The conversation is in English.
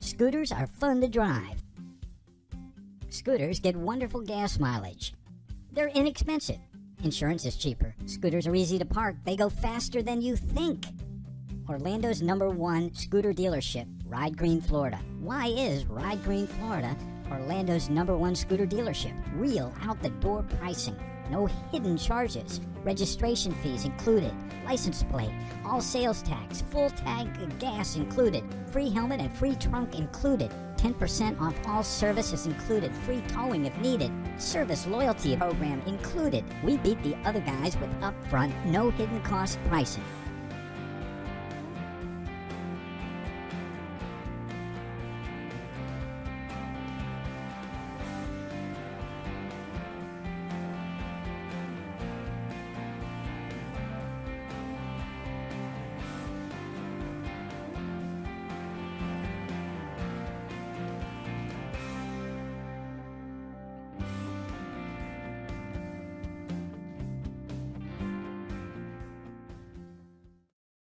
Scooters are fun to drive. Scooters get wonderful gas mileage. They're inexpensive. Insurance is cheaper. Scooters are easy to park. They go faster than you think. Orlando's #1 scooter dealership, Ride Green, Florida. Why is Ride Green, Florida Orlando's #1 scooter dealership? Real out-the-door pricing. No hidden charges. Registration fees included. License plate. All sales tax. Full tank of gas included. Free helmet and free trunk included. 10% off all services included. Free towing if needed. Service loyalty program included. We beat the other guys with upfront, no hidden cost pricing.